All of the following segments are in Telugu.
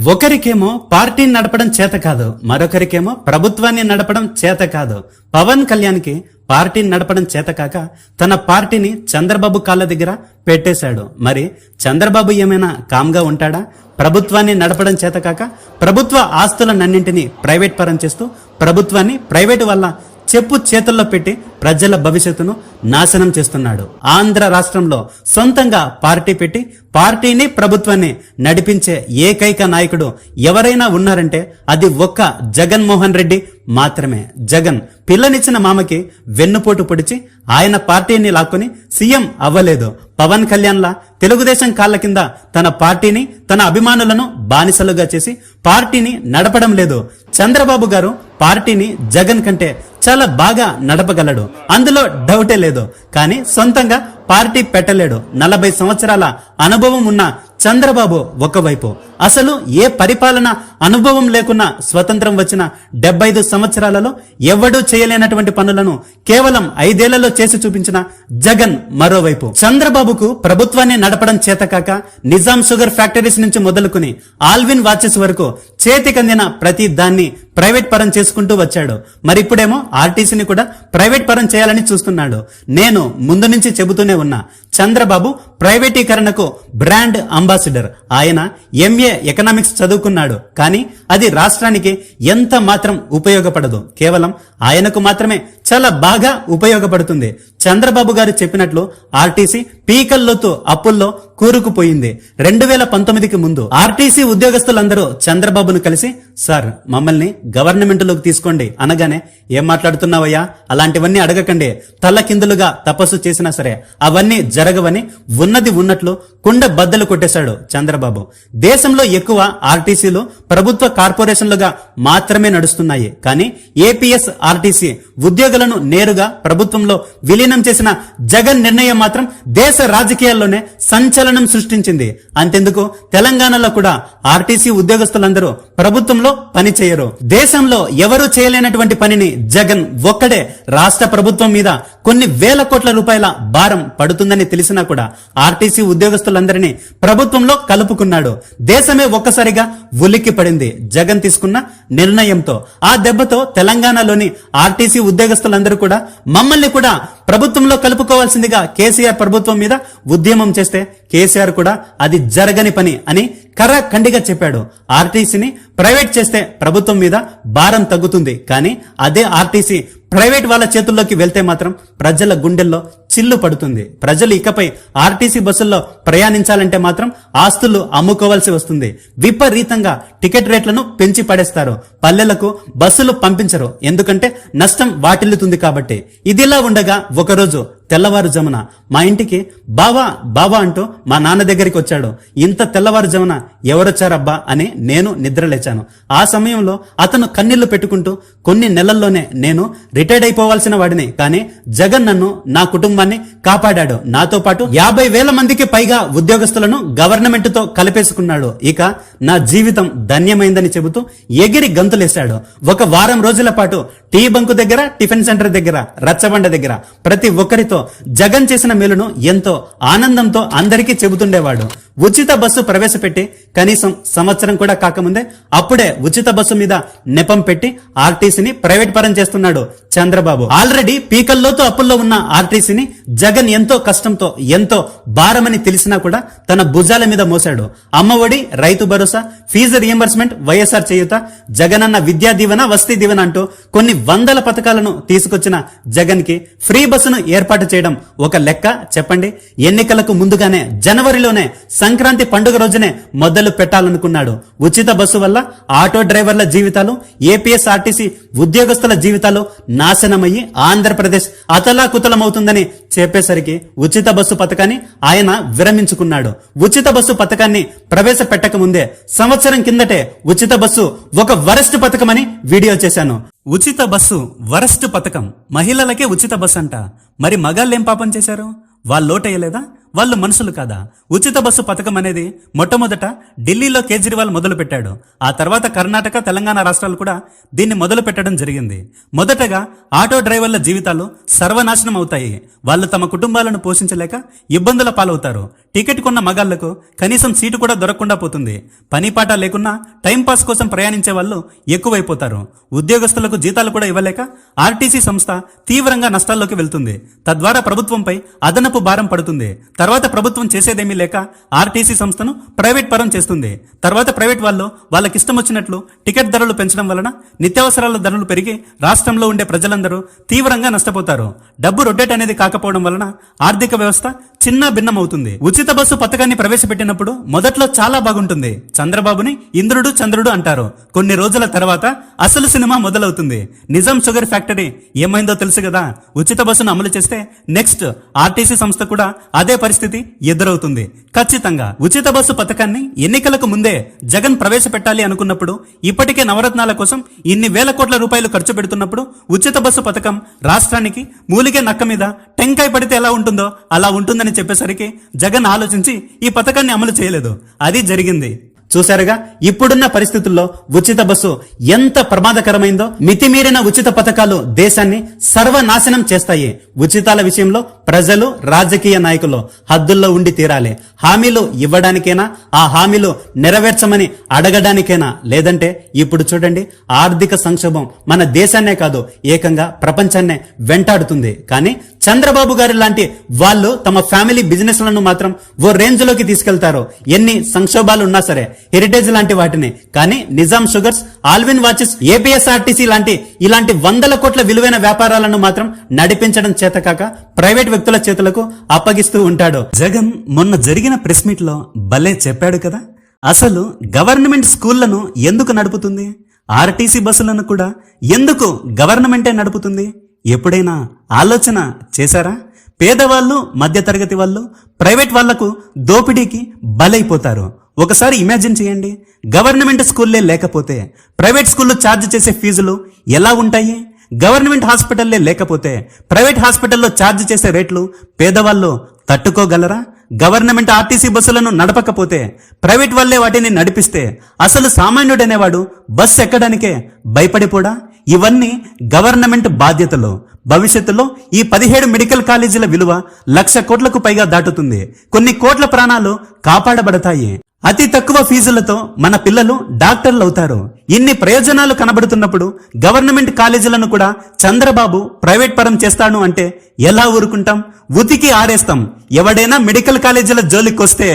ఒకరికేమో పార్టీని నడపడం చేత కాదు, మరొకరికేమో ప్రభుత్వాన్ని నడపడం చేత కాదు. పవన్ కళ్యాణ్కి పార్టీని నడపడం చేత కాక తన పార్టీని చంద్రబాబు కాళ్ళ దగ్గర పెట్టేశాడు. మరి చంద్రబాబు ఏమైనా కామ్గా ఉంటాడా? ప్రభుత్వాన్ని నడపడం చేత కాక ప్రభుత్వ ఆస్తులన్నింటినీ ప్రైవేట్ పరం చేస్తూ ప్రభుత్వాన్ని ప్రైవేటు వల్ల చెప్పు చేతుల్లో పెట్టి ప్రజల భవిష్యత్తును నాశనం చేస్తున్నాడు. ఆంధ్ర రాష్ట్రంలో సొంతంగా పార్టీ పెట్టి పార్టీని ప్రభుత్వాన్ని నడిపించే ఏకైక నాయకుడు ఎవరైనా ఉన్నారంటే అది ఒక్క జగన్మోహన్ రెడ్డి మాత్రమే. జగన్ పిల్లనిచ్చిన మామకి వెన్నుపోటు పొడిచి ఆయన పార్టీని లాక్కొని సీఎం అవ్వలేదు. పవన్ కళ్యాణ్లా తెలుగుదేశం కాళ్ల కింద తన పార్టీని తన అభిమానులను బానిసలుగా చేసి పార్టీని నడపడం లేదు. చంద్రబాబు గారు పార్టీని జగన్ కంటే చాలా బాగా నడపగలడు, అందులో డౌటే లేదు. కానీ సొంతంగా పార్టీ పెట్టలేడు. 40 సంవత్సరాల అనుభవం ఉన్న చంద్రబాబు ఒకవైపు, అసలు ఏ పరిపాలన అనుభవం లేకున్నా స్వతంత్రం వచ్చిన 75 సంవత్సరాలలో ఎవడూ చేయలేనటువంటి పనులను కేవలం 5 ఏళ్లలో చేసి చూపించిన జగన్ మరోవైపు. చంద్రబాబుకు ప్రభుత్వాన్ని నడపడం చేతకాక నిజాం షుగర్ ఫ్యాక్టరీస్ నుంచి మొదలుకుని ఆల్విన్ వాచెస్ వరకు చేతికందిన ప్రతి దాన్ని ప్రైవేట్ పరం చేసుకుంటూ వచ్చాడు. మరిప్పుడేమో ఆర్టీసీని కూడా ప్రైవేట్ పరం చేయాలని చూస్తున్నాడు. నేను ముందు నుంచి చెబుతూనే ఉన్నా, చంద్రబాబు ప్రైవేటీకరణకు బ్రాండ్ అంబాసిడర్. ఆయన ఎంఏ ఎకనామిక్స్ చదువుకున్నాడు, కానీ అది రాష్ట్రానికి ఎంత మాత్రం ఉపయోగపడదు. కేవలం ఆయనకు మాత్రమే చాలా బాగా ఉపయోగపడుతుంది. చంద్రబాబు గారు చెప్పినట్లు ఆర్టీసీ పీకల్లోతు అప్పుల్లో కూరుకుపోయింది. 2019కి ముందు ఆర్టీసీ ఉద్యోగస్తులందరూ చంద్రబాబును కలిసి, సార్ మమ్మల్ని గవర్నమెంట్లోకి తీసుకోండి అనగానే, ఏం మాట్లాడుతున్నావయ్యా, అలాంటివన్నీ అడగకండి, తల్లకిందులుగా తపస్సు చేసినా సరే అవన్నీ జరగవని ఉన్నది ఉన్నట్లు కుండ బద్దలు కొట్టేశాడు చంద్రబాబు. దేశంలో ఎక్కువ ఆర్టీసీలు ప్రభుత్వ కార్పొరేషన్లుగా మాత్రమే నడుస్తున్నాయి. కానీ ఏపీఎస్ ఆర్టీసీ ఉద్యోగులను నేరుగా ప్రభుత్వంలో విలీనం చేసిన జగన్ నిర్ణయం మాత్రం దేశ రాజకీయాల్లోనే సంచలనం సృష్టించింది. అంతెందుకు, తెలంగాణలో కూడా ఆర్టీసీ ఉద్యోగస్తులందరూ ప్రభుత్వంలో పని చేయరు. దేశంలో ఎవరూ చేయలేనటువంటి పనిని జగన్ ఒక్కడే రాష్ట్ర ప్రభుత్వం మీద కొన్ని వేల కోట్ల రూపాయల భారం పడుతుందని తెలిసినా కూడా ఆర్టీసీ ఉద్యోగస్తులందరినీ ప్రభుత్వంలో కలుపుకున్నాడు. దేశమే ఒక్కసారిగా ఉలిక్కి పడింది జగన్ తీసుకున్న నిర్ణయంతో. ఆ దెబ్బతో తెలంగాణలోని ఆర్టీసీ ఉద్యోగస్తులందరూ కూడా మమ్మల్ని కూడా ప్రభుత్వంలో కలుపుకోవాల్సిందిగా కేసీఆర్ ప్రభుత్వం మీద ఉద్యమం చేస్తే కేసీఆర్ కూడా అది జరగని పని అని కరాఖండిగా చెప్పాడు. ఆర్టీసీని ప్రైవేట్ చేస్తే ప్రభుత్వం మీద భారం తగ్గుతుంది, కానీ అదే ఆర్టీసీ ప్రైవేట్ వాళ్ళ చేతుల్లోకి వెళ్తే మాత్రం ప్రజల గుండెల్లో చిల్లు పడుతుంది. ప్రజలు ఇకపై ఆర్టీసీ బస్సుల్లో ప్రయాణించాలంటే మాత్రం ఆస్తులు అమ్ముకోవాల్సి వస్తుంది. విపరీతంగా టికెట్ రేట్లను పెంచి పడేస్తారు. పల్లెలకు బస్సులు పంపించరు, ఎందుకంటే నష్టం వాటిల్లుతుంది కాబట్టి. ఇదిలా ఉండగా ఒకరోజు తెల్లవారుజమున మా ఇంటికి బావా బావా అంటూ మా నాన్న దగ్గరికి వచ్చాడు. ఇంత తెల్లవారుజమున ఎవరొచ్చారబ్బా అని నేను నిద్రలేచాను. ఆ సమయంలో అతను కన్నీళ్లు పెట్టుకుంటూ, కొన్ని నెలల్లోనే నేను రిటైర్డ్ అయిపోవాల్సిన వాడిని, కానీ జగన్ నన్ను, నా కుటుంబాన్ని కాపాడాడు. నాతో పాటు 50,000 మందికి పైగా ఉద్యోగస్తులను గవర్నమెంట్ తో కలిపేసుకున్నాడు. ఇక నా జీవితం ధన్యమైందని చెబుతూ ఎగిరి గంతులేశాడు. ఒక వారం రోజుల పాటు టీ బంకు దగ్గర, టిఫిన్ సెంటర్ దగ్గర, రచ్చబండ దగ్గర ప్రతి ఒక్కరితో జగన్ చేసిన మేలును ఎంతో ఆనందంతో అందరికీ చెబుతుండేవాడు. ఉచిత బస్సు ప్రవేశపెట్టి కనీసం సంవత్సరం కూడా కాకముందే అప్పుడే ఉచిత బస్సు మీద నెపం పెట్టి ఆర్టీసీని ప్రైవేట్ పరం చేస్తున్నాడు చంద్రబాబు. ఆల్రెడీ పీకల్లోతో అప్పుల్లో ఉన్న ఆర్టీసీని జగన్ ఎంతో కష్టంతో, ఎంతో భారమని తెలిసినా కూడా తన భుజాల మీద మోసాడు. అమ్మఒడి, రైతు భరోసా, ఫీజు రియంబర్స్మెంట్, వైఎస్ఆర్ చేయూత, జగనన్న విద్యా దీవెన, వసతి దీవెన అంటూ కొన్ని వందల పథకాలను తీసుకొచ్చిన జగన్ కి ఫ్రీ బస్సును ఏర్పాటు చేయడం ఒక లెక్క చెప్పండి. ఎన్నికలకు ముందుగానే జనవరిలోనే సంక్రాంతి పండుగ రోజునే మొదలు పెట్టాలనుకున్నాడు. ఉచిత బస్సు వల్ల ఆటో డ్రైవర్ల జీవితాలు, ఏపీఎస్ ఆర్టీసీ ఉద్యోగస్తుల జీవితాలు నాశనమయ్యి ఆంధ్రప్రదేశ్ అతలాకుతలమవుతుందని చెప్పేసరికి ఉచిత బస్సు పథకాన్ని ఆయన విరమించుకున్నాడు. ఉచిత బస్సు పథకాన్ని ప్రవేశపెట్టక ముందే సంవత్సరం కిందటే ఉచిత బస్సు ఒక వరస్ట్ పథకమని వీడియో చేశాను. ఉచిత బస్సు వరస్ట్ పథకం, మహిళలకే ఉచిత బస్సు అంట. మరి మగాళ్ళేం పాపం చేశారు? వాళ్ళు లోటేయలేదా? వాళ్ళు మనుషులు కాదా? ఉచిత బస్సు పథకం అనేది మొట్టమొదట ఢిల్లీలో కేజ్రీవాల్ మొదలు పెట్టాడు. ఆ తర్వాత కర్ణాటక, తెలంగాణ రాష్ట్రాలు కూడా దీన్ని మొదలు పెట్టడం జరిగింది. మొదటగా ఆటో డ్రైవర్ల జీవితాలు సర్వనాశనం అవుతాయి. వాళ్ళు తమ కుటుంబాలను పోషించలేక ఇబ్బందుల పాలవుతారు. టికెట్ కొన్న మగాళ్లకు కనీసం సీటు కూడా దొరకకుండా పోతుంది. పనిపాట లేకున్నా టైంపాస్ కోసం ప్రయాణించే వాళ్ళు ఎక్కువైపోతారు. ఉద్యోగస్తులకు జీతాలు కూడా ఇవ్వలేక ఆర్టీసీ సంస్థ తీవ్రంగా నష్టాల్లోకి వెళ్తుంది. తద్వారా ప్రభుత్వంపై అదనపు భారం పడుతుంది. తర్వాత ప్రభుత్వం చేసేదేమీ లేక ఆర్టీసీ సంస్థను ప్రైవేట్ పరం చేస్తుంది. తర్వాత ప్రైవేట్ వాళ్ళు వాళ్ళకిష్టం వచ్చినట్లు టికెట్ ధరలు పెంచడం వలన నిత్యావసరాల ధరలు పెరిగి రాష్ట్రంలో ఉండే ప్రజలందరూ తీవ్రంగా నష్టపోతారు. డబ్బు రొటేట్ అనేది కాకపోవడం వలన ఆర్థిక వ్యవస్థ చిన్న భిన్నమవుతుంది. ఉచిత బస్సు పథకాన్ని ప్రవేశపెట్టినప్పుడు మొదట్లో చాలా బాగుంటుంది. చంద్రబాబుని ఇంద్రుడు చంద్రుడు అంటారు. కొన్ని రోజుల తర్వాత అసలు సినిమా మొదలవుతుంది. నిజాం షుగర్ ఫ్యాక్టరీ ఏమైందో తెలుసు కదా. ఉచిత బస్సును అమలు చేస్తే నెక్స్ట్ ఆర్టీసీ సంస్థ కూడా అదే పరిస్థితి ఎదురవుతుంది. ఖచ్చితంగా ఉచిత బస్సు పథకాన్ని ఎన్నికలకు ముందే జగన్ ప్రవేశపెట్టాలి అనుకున్నప్పుడు, ఇప్పటికే నవరత్నాల కోసం ఇన్ని వేల కోట్ల రూపాయలు ఖర్చు పెడుతున్నప్పుడు ఉచిత బస్సు పథకం రాష్ట్రానికి మూలిగే నక్క మీద టెంకాయ పడితే ఎలా ఉంటుందో అలా ఉంటుందని చెప్పేసరికి జగన్ ఆలోచించి ఈ పథకాన్ని అమలు చేయలేదు. అది జరిగింది. చూశారుగా, ఇప్పుడున్న పరిస్థితుల్లో ఉచిత బస్సు ఎంత ప్రమాదకరమైందో. మితిమీరిన ఉచిత పథకాలు దేశాన్ని సర్వనాశనం చేస్తాయి. ఉచితాల విషయంలో ప్రజలు, రాజకీయ నాయకులు హద్దుల్లో ఉండి తీరాలి. హామీలు ఇవ్వడానికైనా, ఆ హామీలు నెరవేర్చమని అడగడానికైనా. లేదంటే ఇప్పుడు చూడండి, ఆర్థిక సంక్షోభం మన దేశాన్నే కాదు ఏకంగా ప్రపంచాన్నే వెంటాడుతుంది. కానీ చంద్రబాబు గారి లాంటి వాళ్ళు తమ ఫ్యామిలీ బిజినెస్ లను మాత్రం ఓ రేంజ్ లోకి తీసుకెళ్తారు. ఎన్ని సంక్షోభాలు ఉన్నా సరే, హెరిటేజ్ లాంటి వాటిని. కానీ నిజాం షుగర్స్, ఆల్విన్ వాచెస్, ఏపీఎస్ఆర్టీసీ లాంటి ఇలాంటి 100ల కోట్ల విలువైన వ్యాపారాలను మాత్రం నడిపించడం చేతకాక ప్రైవేట్ వ్యక్తుల చేతులకు అప్పగిస్తూ ఉంటాడు. జగన్ మొన్న జరిగిన ప్రెస్ మీట్ లో భలే చెప్పాడు కదా. అసలు గవర్నమెంట్ స్కూళ్లను ఎందుకు నడుపుతుంది? ఆర్టీసీ బస్సులను కూడా ఎందుకు గవర్నమెంటే నడుపుతుంది? ఎప్పుడైనా ఆలోచన చేశారా? పేదవాళ్ళు, మధ్యతరగతి వాళ్ళు ప్రైవేట్ వాళ్లకు దోపిడీకి బలైపోతారు. ఒకసారి ఇమాజిన్ చేయండి, గవర్నమెంట్ స్కూల్లే లేకపోతే ప్రైవేట్ స్కూల్లో ఛార్జ్ చేసే ఫీజులు ఎలా ఉంటాయి? గవర్నమెంట్ హాస్పిటల్లే లేకపోతే ప్రైవేట్ హాస్పిటల్లో ఛార్జ్ చేసే రేట్లు పేదవాళ్ళు తట్టుకోగలరా? గవర్నమెంట్ ఆర్టీసీ బస్సులను నడపకపోతే, ప్రైవేట్ వాళ్లే వాటిని నడిపిస్తే అసలు సామాన్యుడనేవాడు బస్సు ఎక్కడానికే భయపడిపోడా? ఇవన్నీ గవర్నమెంట్ బాధ్యతలు. భవిష్యత్తులో ఈ 17 మెడికల్ కాలేజీల విలువ 1,00,000 కోట్లకు పైగా దాటుతుంది. కొన్ని కోట్ల ప్రాణాలు కాపాడబడతాయి. అతి తక్కువ ఫీజులతో మన పిల్లలు డాక్టర్లు అవుతారు. ఇన్ని ప్రయోజనాలు కనబడుతున్నప్పుడు గవర్నమెంట్ కాలేజీలను కూడా చంద్రబాబు ప్రైవేట్ పరం చేస్తాడు అంటే ఎలా ఊరుకుంటాం? ఉతికి ఆరేస్తాం. ఎవడైనా మెడికల్ కాలేజీల జోలికొస్తే.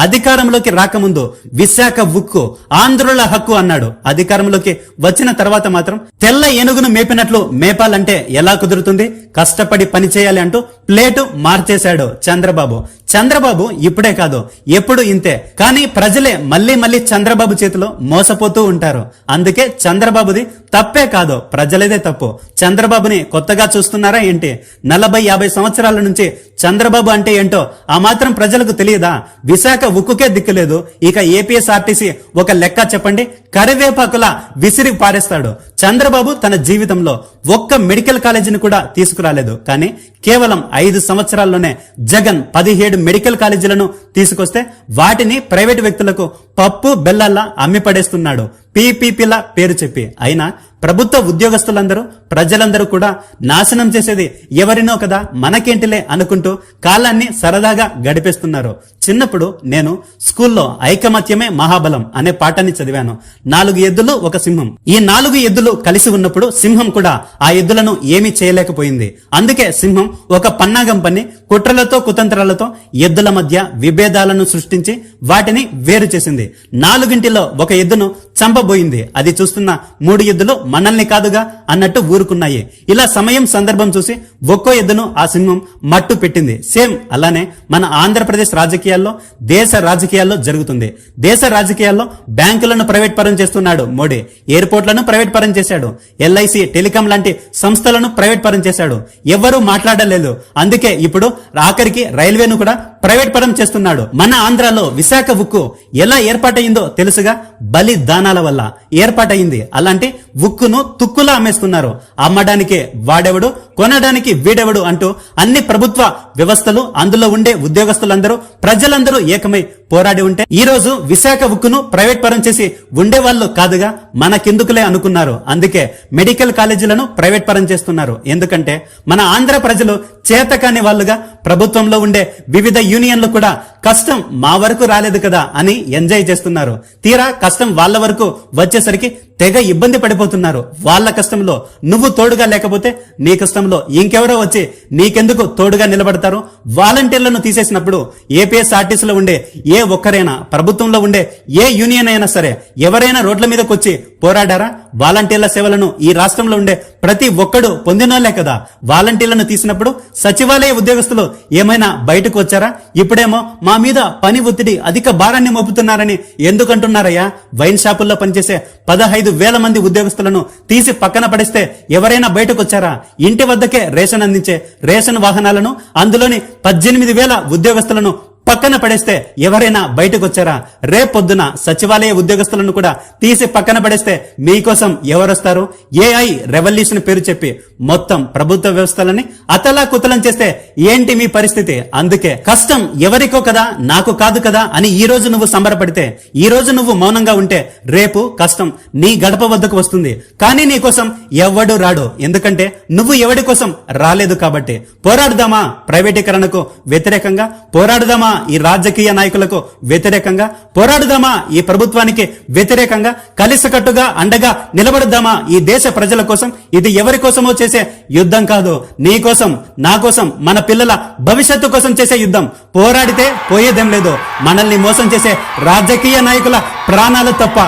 అధికారంలోకి రాకముందు విశాఖ ఉక్కు, ఆంధ్రుల హక్కు అన్నాడు. అధికారంలోకి వచ్చిన తర్వాత మాత్రం తెల్ల ఏనుగును మేపినట్లు మేపాలంటే ఎలా కుదురుతుంది? కష్టపడి పని చేయాలి అంటూ ప్లేటు మార్చేశాడు చంద్రబాబు. చంద్రబాబు ఇప్పుడే కాదు, ఎప్పుడు ఇంతే. కానీ ప్రజలే మళ్లీ మళ్లీ చంద్రబాబు చేతిలో మోసపోతూ ఉంటారు. అందుకే చంద్రబాబుది తప్పే కాదు, ప్రజలదే తప్పు. చంద్రబాబుని కొత్తగా చూస్తున్నారా ఏంటి? 40-50 సంవత్సరాల నుంచి చంద్రబాబు అంటే ఏంటో ఆ మాత్రం ప్రజలకు తెలియదా? విశాఖ ఉక్కుకే దిక్కులేదు. ఇక ఏపీఎస్ఆర్టీసీ ఒక లెక్క చెప్పండి, కరివేపాకులా విసిరి పారేస్తాడు. చంద్రబాబు తన జీవితంలో ఒక్క మెడికల్ కాలేజీని కూడా తీసుకురాలేదు. కానీ కేవలం 5 సంవత్సరాల్లోనే జగన్ 17 మెడికల్ కాలేజీలను తీసుకొస్తే వాటిని ప్రైవేట్ వ్యక్తులకు పప్పు బెల్లల్లా అమ్మి పడేస్తున్నాడు, పీపీపీల పేరు చెప్పి. అయినా ప్రభుత్వ ఉద్యోగస్తులందరూ, ప్రజలందరూ కూడా నాశనం చేసేది ఎవరినో కదా, మనకేంటిలే అనుకుంటూ కాలాన్ని సరదాగా గడిపేస్తున్నారు. చిన్నప్పుడు నేను స్కూల్లో ఐకమత్యమే మహాబలం అనే పాఠాన్ని చదివాను. 4 ఎద్దులు, ఒక సింహం. ఈ 4 ఎద్దులు కలిసి ఉన్నప్పుడు సింహం కూడా ఆ ఎద్దులను ఏమీ చేయలేకపోయింది. అందుకే సింహం ఒక పన్నాగం పన్ని కుట్రలతో, కుతంత్రాలతో ఎద్దుల మధ్య విభేదాలను సృష్టించి వాటిని వేరు చేసింది. 4ంటిలో ఒక ఎద్దును చంపబోయింది. అది చూస్తున్న 3 ఎద్దులు మనల్ని కాదుగా అన్నట్టు ఊరుకున్నాయి. ఇలా సమయం, సందర్భం చూసి ఒక్కో ఎద్దును ఆ సింహం మట్టు పెట్టింది. సేమ్ అలానే మన ఆంధ్రప్రదేశ్ రాజకీయాల్లో, దేశ రాజకీయాల్లో జరుగుతుంది. దేశ రాజకీయాల్లో బ్యాంకులను ప్రైవేట్ పరం చేస్తున్నాడు మోడీ. ఎయిర్పోర్ట్లను ప్రైవేట్ పరం చేశాడు. ఎల్ఐసి, టెలికాం లాంటి సంస్థలను ప్రైవేట్ పరం చేశాడు. ఎవ్వరూ మాట్లాడలేదు. అందుకే ఇప్పుడు ఆఖరికి రైల్వేను కూడా ప్రైవేట్ పరం చేస్తున్నాడు. మన ఆంధ్రాలో విశాఖ ఉక్కు ఎలా ఏర్పాటైందో తెలుసుగా. బలిదానాల కారణాల వల్ల ఏర్పాటైంది. అలాంటి ఉక్కును తుక్కులా అమ్మేస్తున్నారు. అమ్మడానికి వాడెవడు, కొనడానికి వీడెవడు అంటూ అన్ని ప్రభుత్వ వ్యవస్థలు, అందులో ఉండే ఉద్యోగస్తులందరూ, ప్రజలందరూ ఏకమై పోరాడి ఉంటే ఈ రోజు విశాఖ ఉక్కును ప్రైవేట్ పరం చేసి ఉండేవాళ్ళు కాదుగా, మనకెందుకులే అనుకున్నారు. అందుకే మెడికల్ కాలేజీలను ప్రైవేట్ పరం చేస్తున్నారు. ఎందుకంటే మన ఆంధ్ర ప్రజలు చేతకాని వాళ్ళుగా ప్రభుత్వంలో ఉండే వివిధ యూనియన్లు కూడా కష్టం మా వరకు రాలేదు కదా అని ఎంజాయ్ చేస్తున్నారు. తీరా కష్టం వాళ్ళ వరకు వచ్చేసరికి తెగ ఇబ్బంది పడిపోతున్నారు. వాళ్ళ కష్టంలో నువ్వు తోడుగా లేకపోతే నీ కష్టంలో ఇంకెవరో వచ్చి నీకెందుకు తోడుగా నిలబడతారు? వాలంటీర్లను తీసేసినప్పుడు ఏపీఎస్ఆర్టీసీలో ఉండే ఏ ఒక్కరైనా, ప్రభుత్వంలో ఉండే ఏ యూనియన్ అయినా సరే ఎవరైనా రోడ్ల మీదకి వచ్చి పోరాడారా? వాలంటీర్ల సేవలను ఈ రాష్ట్రంలో ఉండే ప్రతి ఒక్కడు పొందినోళ్లే కదా. వాలంటీర్లను తీసినప్పుడు సచివాలయ ఉద్యోగస్తులు ఏమైనా బయటకు వచ్చారా? ఇప్పుడేమో మా మీద పని ఒత్తిడి, అధిక భారాన్ని మోపుతున్నారని ఎందుకంటున్నారయ్యా? వైన్ షాపుల్లో పనిచేసే 15,000 మంది ఉద్యోగస్తులను తీసి పక్కన పడేస్తే ఎవరైనా బయటకు వచ్చారా? ఇంటి వద్దకే రేషన్ అందించే రేషన్ వాహనాలను, అందులోని 18,000 ఉద్యోగస్తులను పక్కన పడేస్తే ఎవరైనా బయటకు వచ్చారా? రేపొద్దున సచివాలయ ఉద్యోగస్తులను కూడా తీసి పక్కన పడేస్తే మీకోసం ఎవరొస్తారు? ఏఐ రెవల్యూషన్ పేరు చెప్పి మొత్తం ప్రభుత్వ వ్యవస్థలని అతలాకుతలం చేస్తే ఏంటి మీ పరిస్థితి? అందుకే కష్టం ఎవరికో కదా, నాకు కాదు కదా అని ఈ రోజు నువ్వు సంబరపడితే, ఈ రోజు నువ్వు మౌనంగా ఉంటే రేపు కష్టం నీ గడప వద్దకు వస్తుంది. కానీ నీ కోసం ఎవడు రాడు. ఎందుకంటే నువ్వు ఎవడి కోసం రాలేదు కాబట్టి. పోరాడుదామా ప్రైవేటీకరణకు వ్యతిరేకంగా? పోరాడుదామా ఈ రాజకీయ నాయకులకు వ్యతిరేకంగా? పోరాడుదామా ఈ ప్రభుత్వానికి వ్యతిరేకంగా? కలిసికట్టుగా అండగా నిలబడదామా ఈ దేశ ప్రజల కోసం? ఇది ఎవరి కోసమో చేసే యుద్ధం కాదు, నీ కోసం, నా కోసం, మన పిల్లల భవిష్యత్తు కోసం చేసే యుద్ధం. పోరాడితే పోయేదేం లేదు, మనల్ని మోసం చేసే రాజకీయ నాయకుల ప్రాణాలు తప్ప.